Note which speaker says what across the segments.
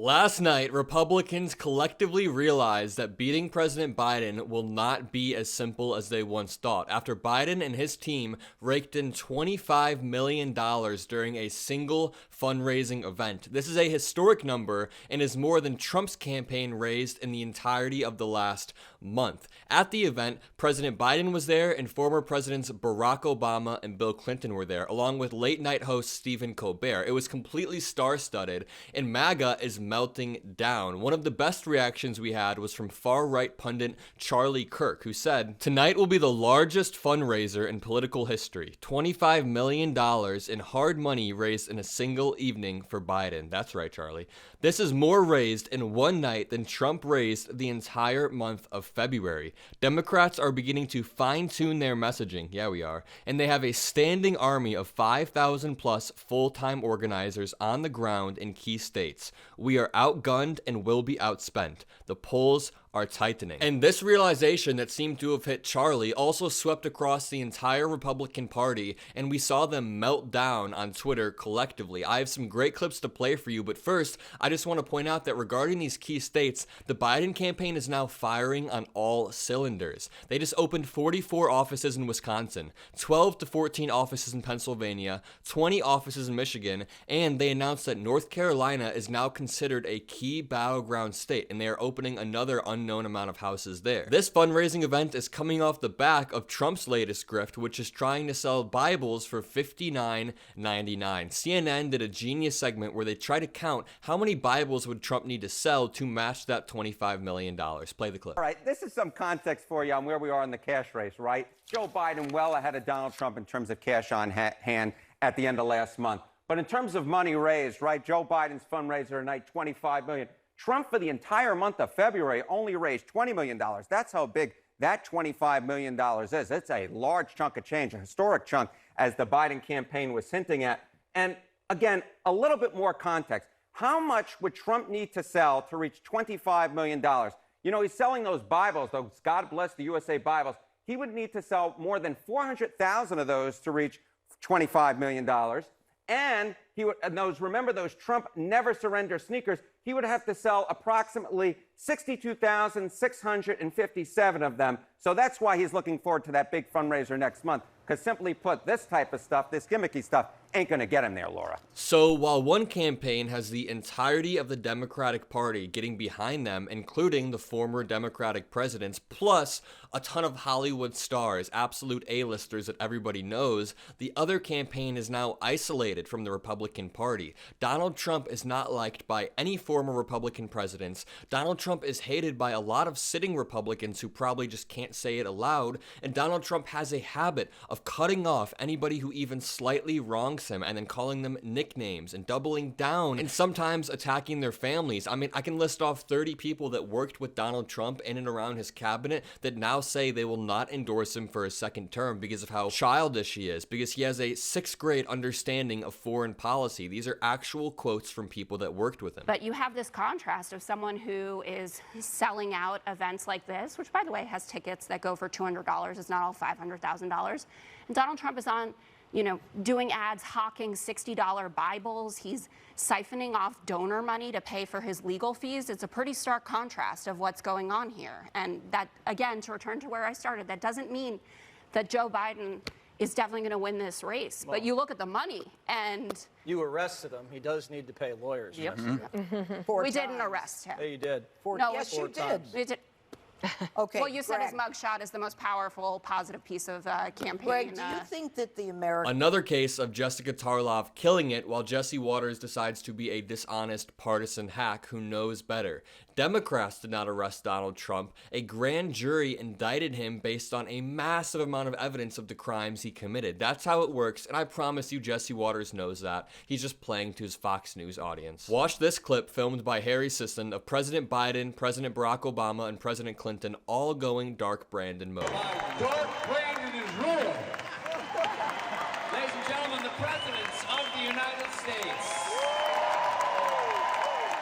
Speaker 1: Last night, Republicans collectively realized that beating President Biden will not be as simple as they once thought, after Biden and his team raked in $25 million during a single fundraising event. This is a historic number and is more than Trump's campaign raised in the entirety of the last month. At the event, President Biden was there and former Presidents Barack Obama and Bill Clinton were there, along with late-night host Stephen Colbert. It was completely star-studded, and MAGA is melting down. One of the best reactions we had was from far-right pundit Charlie Kirk, who said, "Tonight will be the largest fundraiser in political history. $25 million in hard money raised in a single evening for Biden." That's right, Charlie. This is more raised in one night than Trump raised the entire month of February. Democrats are beginning to fine-tune their messaging. Yeah, we are. And they have a standing army of 5,000 plus full-time organizers on the ground in key states. We are outgunned and will be outspent. The polls are tightening. And this realization that seemed to have hit Charlie also swept across the entire Republican Party, and we saw them melt down on Twitter collectively. I have some great clips to play for you, but first, I just want to point out that regarding these key states, the Biden campaign is now firing on all cylinders. They just opened 44 offices in Wisconsin, 12 to 14 offices in Pennsylvania, 20 offices in Michigan, and they announced that North Carolina is now considered a key battleground state, and they are opening another unknown amount of houses there. This fundraising event is coming off the back of Trump's latest grift, which is trying to sell Bibles for $59.99. CNN did a genius segment where they try to count how many Bibles would Trump need to sell to match that $25 million. Play the clip.
Speaker 2: All right, this is some context for you on where we are in the cash race, right? Joe Biden well ahead of Donald Trump in terms of cash on hand at the end of last month. But in terms of money raised, right, Joe Biden's fundraiser tonight, $25 million. Trump, for the entire month of February, only raised $20 million. That's how big that $25 million is. It's a large chunk of change, a historic chunk, as the Biden campaign was hinting at. And again, a little bit more context. How much would Trump need to sell to reach $25 million? You know, he's selling those Bibles, those God Bless the USA Bibles. He would need to sell more than 400,000 of those to reach $25 million. And he would, remember those Trump Never Surrender sneakers, he would have to sell approximately 62,657 of them. So that's why he's looking forward to that big fundraiser next month. Because simply put, this type of stuff, this gimmicky stuff, ain't going to get him there, Laura.
Speaker 1: So while one campaign has the entirety of the Democratic Party getting behind them, including the former Democratic presidents, plus a ton of Hollywood stars, absolute A-listers that everybody knows, the other campaign is now isolated from the Republican Party. Donald Trump is not liked by any former Republican presidents. Donald Trump is hated by a lot of sitting Republicans who probably just can't say it aloud. And Donald Trump has a habit of cutting off anybody who even slightly wrongs him and then calling them nicknames and doubling down and sometimes attacking their families. I mean, I can list off 30 people that worked with Donald Trump in and around his cabinet that now say they will not endorse him for a second term because of how childish he is, because he has a sixth grade understanding of foreign policy. These are actual quotes from people that worked with him.
Speaker 3: But you have this contrast of someone who is selling out events like this, which, by the way, has tickets that go for $200. It's not all $500,000. And Donald Trump is on, doing ads hawking $60 Bibles. He's siphoning off donor money to pay for his legal fees. It's a pretty stark contrast of what's going on here. And that, again, to return to where I started, that doesn't mean that Joe Biden is definitely going to win this race. Well, but you look at the money and...
Speaker 4: You arrested him. He does need to pay lawyers.
Speaker 3: Yep.
Speaker 4: Mm-hmm.
Speaker 3: We didn't arrest him.
Speaker 4: Yeah, you did.
Speaker 3: Yes, you did. We did.
Speaker 5: Okay.
Speaker 3: Well, you said
Speaker 5: Greg.
Speaker 3: his mugshot is the most powerful, positive piece of campaign.
Speaker 5: Greg, do you think that the American...
Speaker 1: Another case of Jessica Tarlov killing it while Jesse Waters decides to be a dishonest partisan hack who knows better. Democrats did not arrest Donald Trump. A grand jury indicted him based on a massive amount of evidence of the crimes he committed. That's how it works, and I promise you Jesse Waters knows that. He's just playing to his Fox News audience. Watch this clip filmed by Harry Sisson of President Biden, President Barack Obama, and President Clinton all going dark Brandon mode.
Speaker 6: Dark Brandon is real. Ladies and gentlemen, the presidents of the United States.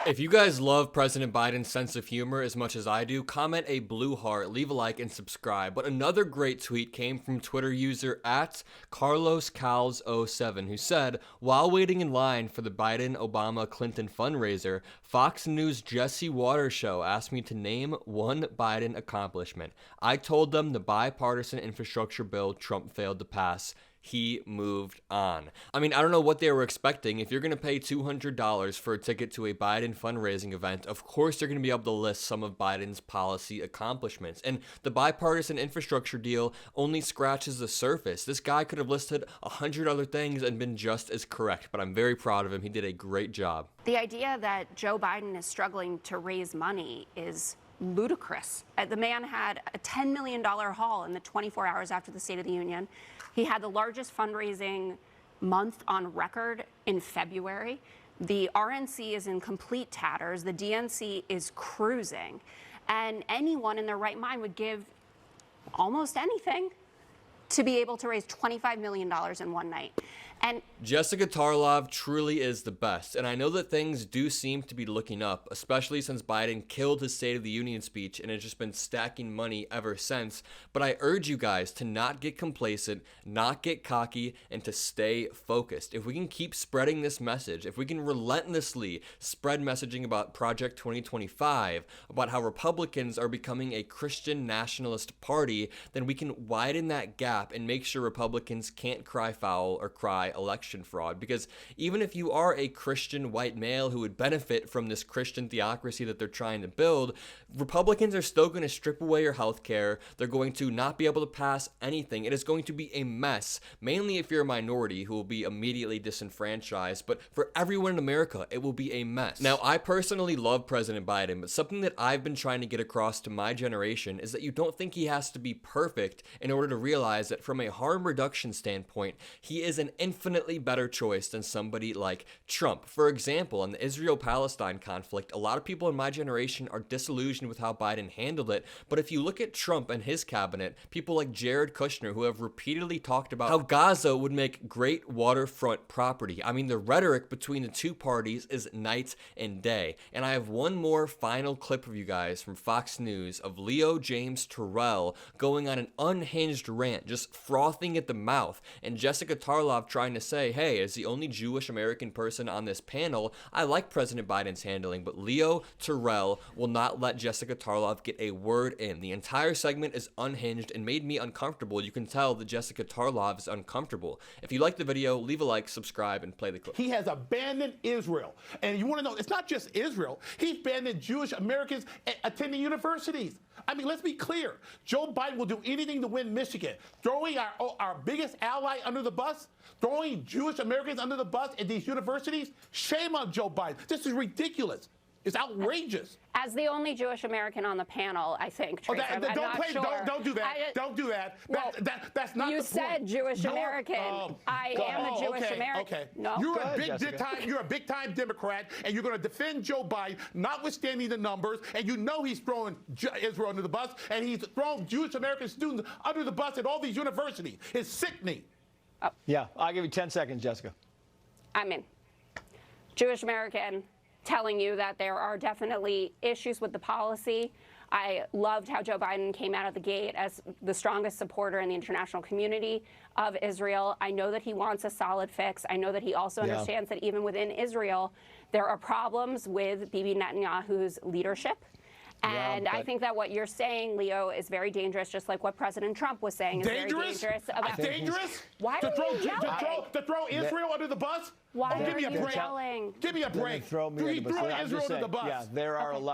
Speaker 1: If you guys love President Biden's sense of humor as much as I do, comment a blue heart, leave a like, and subscribe. But another great tweet came from Twitter user @CarlosCals07, who said, while waiting in line for the Biden-Obama-Clinton fundraiser, Fox News' Jesse Waters show asked me to name one Biden accomplishment. I told them the bipartisan infrastructure bill Trump failed to pass. He moved on. I mean, I don't know what they were expecting. If you're going to pay $200 for a ticket to a Biden fundraising event, of course they're going to be able to list some of Biden's policy accomplishments. And the bipartisan infrastructure deal only scratches the surface. This guy could have listed 100 other things and been just as correct, but I'm very proud of him. He did a great job.
Speaker 3: The idea that Joe Biden is struggling to raise money is ludicrous. The man had a $10 million haul in the 24 hours after the State of the Union. He had the largest fundraising month on record in February. The RNC is in complete tatters. The DNC is cruising. And anyone in their right mind would give almost anything to be able to raise $25 million in one night. And
Speaker 1: Jessica Tarlov truly is the best, and I know that things do seem to be looking up, especially since Biden killed his State of the Union speech and has just been stacking money ever since, but I urge you guys to not get complacent, not get cocky, and to stay focused. If we can keep spreading this message, if we can relentlessly spread messaging about Project 2025, about how Republicans are becoming a Christian nationalist party, then we can widen that gap and make sure Republicans can't cry foul or cry election fraud. Because even if you are a Christian white male who would benefit from this Christian theocracy that they're trying to build, Republicans are still going to strip away your health care. They're going to not be able to pass anything. It is going to be a mess, mainly if you're a minority who will be immediately disenfranchised. But for everyone in America, it will be a mess. Now, I personally love President Biden, but something that I've been trying to get across to my generation is that you don't think he has to be perfect in order to realize that from a harm reduction standpoint, he is an infinitely better choice than somebody like Trump. For example, in the Israel-Palestine conflict, a lot of people in my generation are disillusioned with how Biden handled it, but if you look at Trump and his cabinet, people like Jared Kushner, who have repeatedly talked about how Gaza would make great waterfront property. I mean, the rhetoric between the two parties is night and day. And I have one more final clip of you guys from Fox News of Leo James Terrell going on an unhinged rant, just frothing at the mouth, and Jessica Tarlov trying to say, hey, as the only Jewish American person on this panel, I like President Biden's handling, but Leo Terrell will not let Jessica Tarlov get a word in. The entire segment is unhinged and made me uncomfortable. You can tell that Jessica Tarlov is uncomfortable. If you like the video, leave a like, subscribe, and play the clip.
Speaker 7: He has abandoned Israel. And you want to know, it's not just Israel. He's abandoned Jewish Americans attending universities. I mean, let's be clear. Joe Biden will do anything to win Michigan. Throwing our biggest ally under the bus, throwing Jewish Americans under the bus at these universities, shame on Joe Biden. This is ridiculous. It's outrageous.
Speaker 3: as the only Jewish American on the panel, I think, Tracer,
Speaker 7: don't do that. Don't do that.
Speaker 3: Well,
Speaker 7: that's not the point.
Speaker 3: You said Jewish American. I am a Jewish American.
Speaker 7: Okay.
Speaker 3: No?
Speaker 7: You're a big-time Democrat, and you're going to defend Joe Biden, notwithstanding the numbers, and you know he's throwing Israel under the bus, and he's thrown Jewish American students under the bus at all these universities. It's sickening.
Speaker 3: Oh.
Speaker 8: Yeah, I'll give you 10 seconds, Jessica.
Speaker 3: I'm in. Jewish American, telling you that there are definitely issues with the policy. I loved how Joe Biden came out of the gate as the strongest supporter in the international community of Israel. I know that he wants a solid fix. I know that he also understands that even within Israel, there are problems with Bibi Netanyahu's leadership. And I think that what you're saying, Leo, is very dangerous, just like what President Trump was saying is very dangerous.
Speaker 7: Dangerous?
Speaker 3: Why
Speaker 7: to
Speaker 3: are you yelling?
Speaker 7: To throw Israel under the bus?
Speaker 3: Why
Speaker 7: give me
Speaker 3: are
Speaker 7: a
Speaker 3: you
Speaker 7: break.
Speaker 3: yelling?
Speaker 7: Give me a break.
Speaker 8: Throw me under the bus.
Speaker 7: Israel under the bus.
Speaker 8: Yeah, there are a lot.